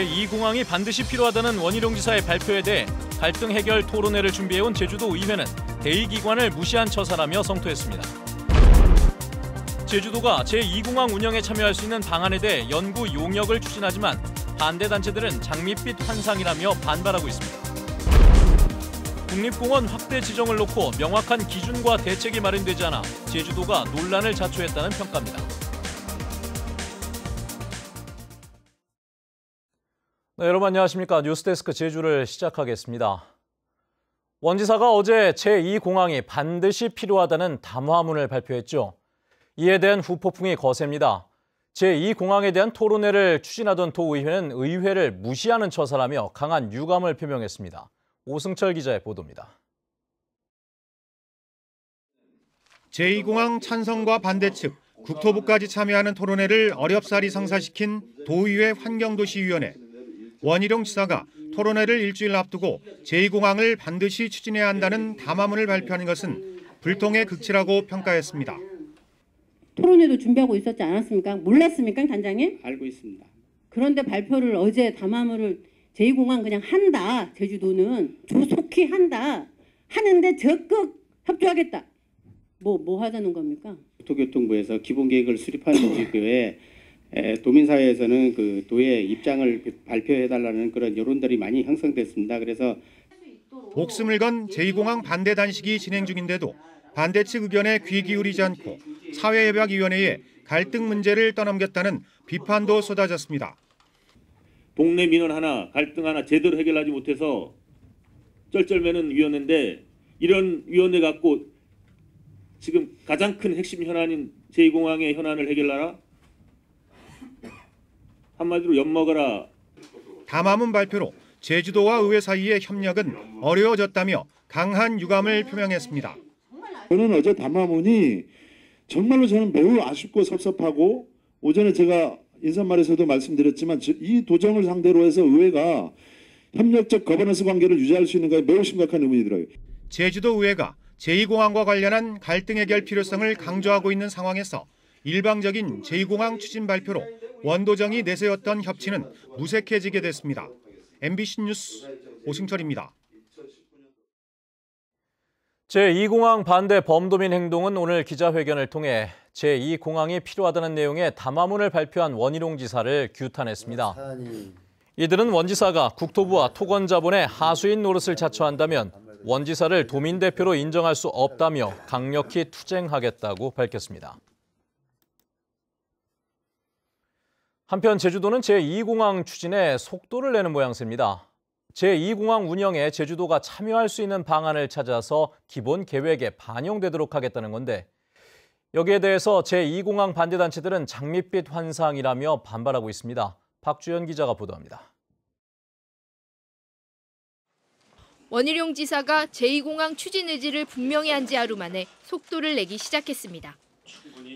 제2공항이 반드시 필요하다는 원희룡 지사의 발표에 대해 갈등 해결 토론회를 준비해온 제주도 의회는 대의기관을 무시한 처사라며 성토했습니다. 제주도가 제2공항 운영에 참여할 수 있는 방안에 대해 연구 용역을 추진하지만 반대 단체들은 장밋빛 환상이라며 반발하고 있습니다. 국립공원 확대 지정을 놓고 명확한 기준과 대책이 마련되지 않아 제주도가 논란을 자초했다는 평가입니다. 네, 여러분 안녕하십니까. 뉴스데스크 제주를 시작하겠습니다. 원지사가 어제 제2공항이 반드시 필요하다는 담화문을 발표했죠. 이에 대한 후폭풍이 거셉니다. 제2공항에 대한 토론회를 추진하던 도의회는 의회를 무시하는 처사라며 강한 유감을 표명했습니다. 오승철 기자의 보도입니다. 제2공항 찬성과 반대 측, 국토부까지 참여하는 토론회를 어렵사리 성사시킨 도의회 환경도시위원회. 원희룡 지사가 토론회를 일주일 앞두고 제2공항을 반드시 추진해야 한다는 담화문을 발표하는 것은 불통의 극치라고 평가했습니다. 토론회도 준비하고 있었지 않았습니까? 몰랐습니까, 단장님? 알고 있습니다. 그런데 발표를 어제 담화문을 제2공항 그냥 한다. 제주도는 조속히 한다. 하는데 적극 협조하겠다. 뭐 하자는 겁니까? 국토교통부에서 기본계획을 수립하는 이후에 도민사회에서는 그 도의 입장을 발표해달라는 그런 여론들이 많이 형성됐습니다. 그래서 목숨을 건 제2공항 반대 단식이 진행 중인데도 반대 측 의견에 귀 기울이지 않고 사회협약위원회에 갈등 문제를 떠넘겼다는 비판도 쏟아졌습니다. 동네 민원 하나, 갈등 하나 제대로 해결하지 못해서 쩔쩔매는 위원회인데 이런 위원회 갖고 지금 가장 큰 핵심 현안인 제2공항의 현안을 해결하라? 한마디로 엿먹어라. 담화문 발표로 제주도와 의회 사이의 협력은 어려워졌다며 강한 유감을 표명했습니다. 저는 어제 담화문이 정말로 저는 매우 아쉽고 섭섭하고 오전에 제가 인사말에서도 말씀드렸지만 이 도정을 상대로 해서 의회가 협력적 거버넌스 관계를 유지할 수 있는 것에 매우 심각한 의문이 들어요. 제주도 의회가 제2공항과 관련한 갈등 해결 필요성을 강조하고 있는 상황에서 일방적인 제2공항 추진 발표로 원도정이 내세웠던 협치는 무색해지게 됐습니다. MBC 뉴스 오승철입니다. 제2공항 반대 범도민 행동은 오늘 기자회견을 통해 제2공항이 필요하다는 내용의 담화문을 발표한 원희룡 지사를 규탄했습니다. 이들은 원 지사가 국토부와 토건자본의 하수인 노릇을 자처한다면 원 지사를 도민 대표로 인정할 수 없다며 강력히 투쟁하겠다고 밝혔습니다. 한편 제주도는 제2공항 추진에 속도를 내는 모양새입니다. 제2공항 운영에 제주도가 참여할 수 있는 방안을 찾아서 기본 계획에 반영되도록 하겠다는 건데 여기에 대해서 제2공항 반대단체들은 장밋빛 환상이라며 반발하고 있습니다. 박주연 기자가 보도합니다. 원희룡 지사가 제2공항 추진 의지를 분명히 한 지 하루 만에 속도를 내기 시작했습니다.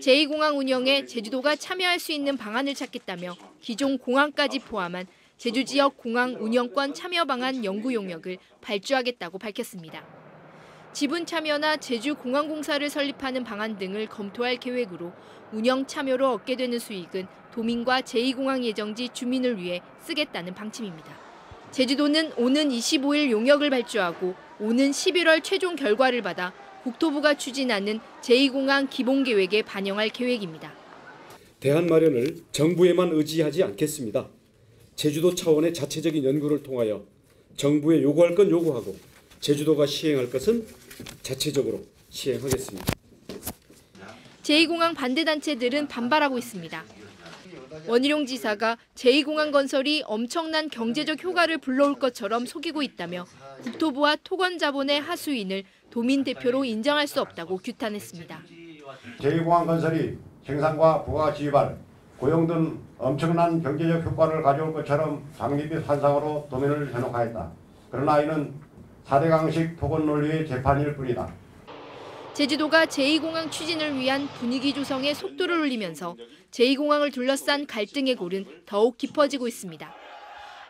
제2공항 운영에 제주도가 참여할 수 있는 방안을 찾겠다며 기존 공항까지 포함한 제주 지역 공항 운영권 참여 방안 연구 용역을 발주하겠다고 밝혔습니다. 지분 참여나 제주 공항공사를 설립하는 방안 등을 검토할 계획으로 운영 참여로 얻게 되는 수익은 도민과 제2공항 예정지 주민을 위해 쓰겠다는 방침입니다. 제주도는 오는 25일 용역을 발주하고 오는 11월 최종 결과를 받아 국토부가 추진하는 제2공항 기본계획에 반영할 계획입니다. 대안 마련을 정부에만 의지하지 않겠습니다. 제주도 차원의 자체적인 연구를 통하여 정부에 요구할 건 요구하고 제주도가 시행할 것은 자체적으로 시행하겠습니다. 제2공항 반대단체들은 반발하고 있습니다. 원희룡 지사가 제2공항 건설이 엄청난 경제적 효과를 불러올 것처럼 속이고 있다며 국토부와 토건자본의 하수인을 도민 대표로 인정할 수 없다고 규탄했습니다. 제2공항 건설이 생산과 부가가치 유발, 고용 등 엄청난 경제적 효과를 가져올 것처럼 장밋빛 환상으로 도민을 현혹하였다. 그러나 이는 4대 강식 토건 논리의 재판일 뿐이다. 제주도가 제2공항 추진을 위한 분위기 조성에 속도를 올리면서 제2공항을 둘러싼 갈등의 골은 더욱 깊어지고 있습니다.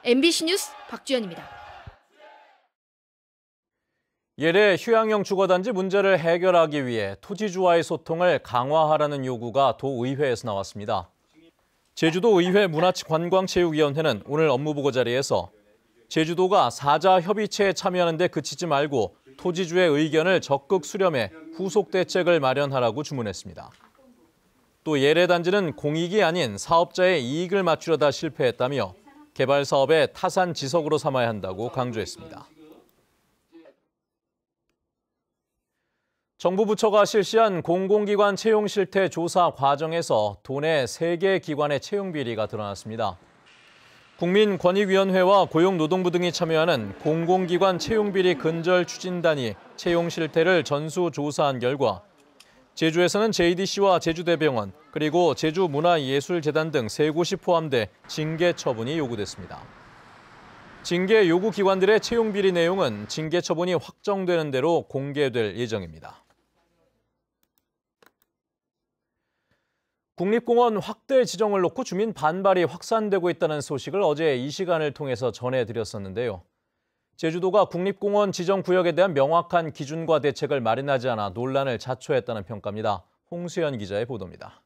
MBC 뉴스 박주연입니다. 예래 휴양용 주거단지 문제를 해결하기 위해 토지주와의 소통을 강화하라는 요구가 도의회에서 나왔습니다. 제주도의회 문화관광체육위원회는 오늘 업무보고 자리에서 제주도가 사자 협의체에 참여하는 데 그치지 말고 토지주의 의견을 적극 수렴해 후속 대책을 마련하라고 주문했습니다. 또 예래단지는 공익이 아닌 사업자의 이익을 맞추려다 실패했다며 개발 사업의 타산지석으로 삼아야 한다고 강조했습니다. 정부 부처가 실시한 공공기관 채용 실태 조사 과정에서 도내 3개 기관의 채용 비리가 드러났습니다. 국민권익위원회와 고용노동부 등이 참여하는 공공기관 채용비리 근절 추진단이 채용 실태를 전수조사한 결과 제주에서는 JDC와 제주대병원, 그리고 제주문화예술재단 등 3곳이 포함돼 징계 처분이 요구됐습니다. 징계 요구 기관들의 채용 비리 내용은 징계 처분이 확정되는 대로 공개될 예정입니다. 국립공원 확대 지정을 놓고 주민 반발이 확산되고 있다는 소식을 어제 이 시간을 통해서 전해드렸었는데요. 제주도가 국립공원 지정 구역에 대한 명확한 기준과 대책을 마련하지 않아 논란을 자초했다는 평가입니다. 홍수연 기자의 보도입니다.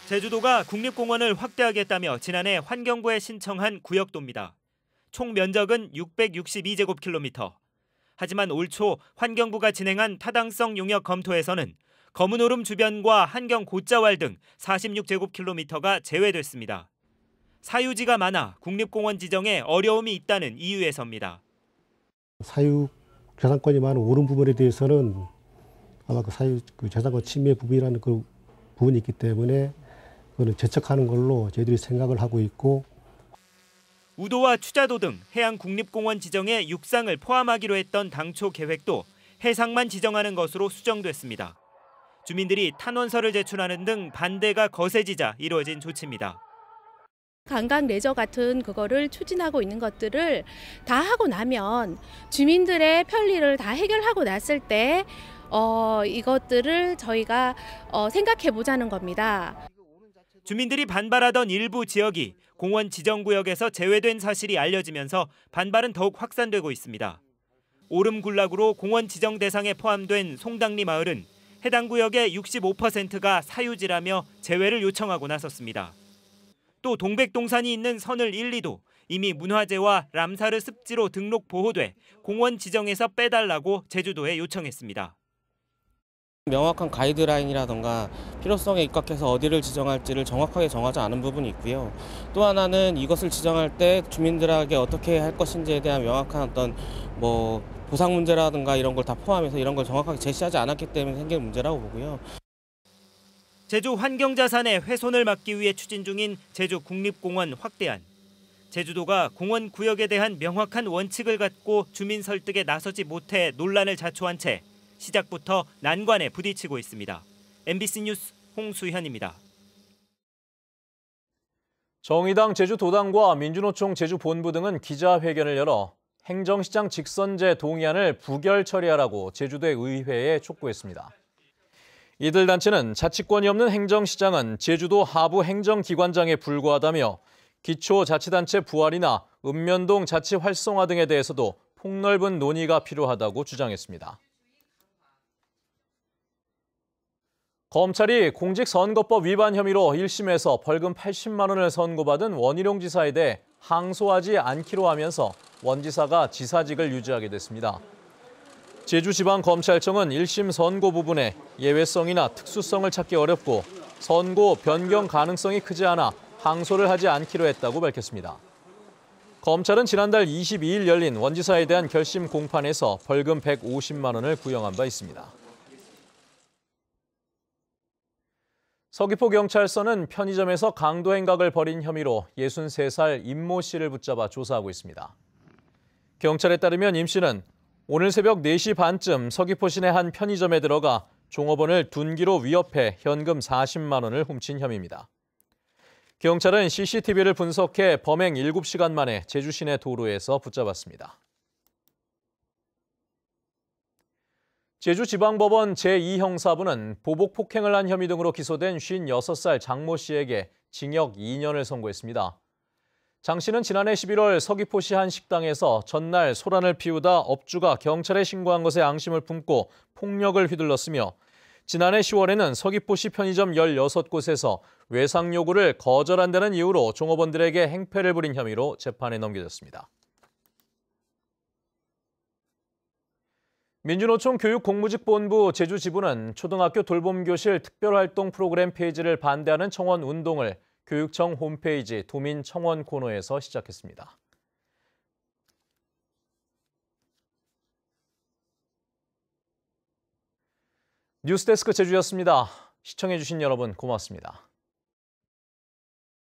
제주도가 국립공원을 확대하겠다며 지난해 환경부에 신청한 구역도입니다. 총 면적은 662제곱킬로미터. 하지만 올 초 환경부가 진행한 타당성 용역 검토에서는 검은오름 주변과 한경 곶자왈 등 46제곱킬로미터가 제외됐습니다. 사유지가 많아 국립공원 지정에 어려움이 있다는 이유에서입니다. 사유 재산권이 많은 오름 부분에 대해서는 아마 그 재산권 침해 부분이라는 그 부분이 있기 때문에 그거는 제척하는 걸로 저희들이 생각을 하고 있고, 우도와 추자도 등 해양 국립공원 지정에 육상을 포함하기로 했던 당초 계획도 해상만 지정하는 것으로 수정됐습니다. 주민들이 탄원서를 제출하는 등 반대가 거세지자 이루어진 조치입니다. 관광 레저 같은 그거를 추진하고 있는 것들을 다 하고 나면 주민들의 편리를 다 해결하고 났을 때 이것들을 저희가 생각해 보자는 겁니다. 주민들이 반발하던 일부 지역이 공원 지정구역에서 제외된 사실이 알려지면서 반발은 더욱 확산되고 있습니다. 오름 군락으로 공원 지정 대상에 포함된 송당리 마을은 해당 구역의 65%가 사유지라며 제외를 요청하고 나섰습니다. 또 동백동산이 있는 선을 1, 2도 이미 문화재와 람사르 습지로 등록 보호돼 공원 지정에서 빼달라고 제주도에 요청했습니다. 명확한 가이드라인이라던가 필요성에 입각해서 어디를 지정할지를 정확하게 정하지 않은 부분이 있고요. 또 하나는 이것을 지정할 때 주민들에게 어떻게 할 것인지에 대한 명확한 어떤 보상 문제라든가 이런 걸 다 포함해서 이런 걸 정확하게 제시하지 않았기 때문에 생긴 문제라고 보고요. 제주 환경자산의 훼손을 막기 위해 추진 중인 제주 국립공원 확대안. 제주도가 공원 구역에 대한 명확한 원칙을 갖고 주민 설득에 나서지 못해 논란을 자초한 채 시작부터 난관에 부딪히고 있습니다. MBC 뉴스 홍수현입니다. 정의당 제주도당과 민주노총 제주본부 등은 기자회견을 열어 행정시장 직선제 동의안을 부결 처리하라고 제주도의 의회에 촉구했습니다. 이들 단체는 자치권이 없는 행정시장은 제주도 하부 행정기관장에 불과하다며 기초자치단체 부활이나 읍면동 자치 활성화 등에 대해서도 폭넓은 논의가 필요하다고 주장했습니다. 검찰이 공직선거법 위반 혐의로 1심에서 벌금 80만 원을 선고받은 원희룡 지사에 대해 항소하지 않기로 하면서 원 지사가 지사직을 유지하게 됐습니다. 제주지방검찰청은 1심 선고 부분에 예외성이나 특수성을 찾기 어렵고 선고 변경 가능성이 크지 않아 항소를 하지 않기로 했다고 밝혔습니다. 검찰은 지난달 22일 열린 원 지사에 대한 결심 공판에서 벌금 150만 원을 구형한 바 있습니다. 서귀포경찰서는 편의점에서 강도 행각을 벌인 혐의로 63살 임모 씨를 붙잡아 조사하고 있습니다. 경찰에 따르면 임 씨는 오늘 새벽 4시 반쯤 서귀포 시내 한 편의점에 들어가 종업원을 둔기로 위협해 현금 40만 원을 훔친 혐의입니다. 경찰은 CCTV를 분석해 범행 7시간 만에 제주 시내 도로에서 붙잡았습니다. 제주지방법원 제2형사부는 보복 폭행을 한 혐의 등으로 기소된 56살 장모 씨에게 징역 2년을 선고했습니다. 장 씨는 지난해 11월 서귀포시 한 식당에서 전날 소란을 피우다 업주가 경찰에 신고한 것에 앙심을 품고 폭력을 휘둘렀으며 지난해 10월에는 서귀포시 편의점 16곳에서 외상 요구를 거절한다는 이유로 종업원들에게 행패를 부린 혐의로 재판에 넘겨졌습니다. 민주노총 교육공무직본부 제주지부는 초등학교 돌봄교실 특별활동 프로그램 폐지를 반대하는 청원 운동을 교육청 홈페이지 도민 청원 코너에서 시작했습니다. 뉴스데스크 제주였습니다. 시청해주신 여러분 고맙습니다.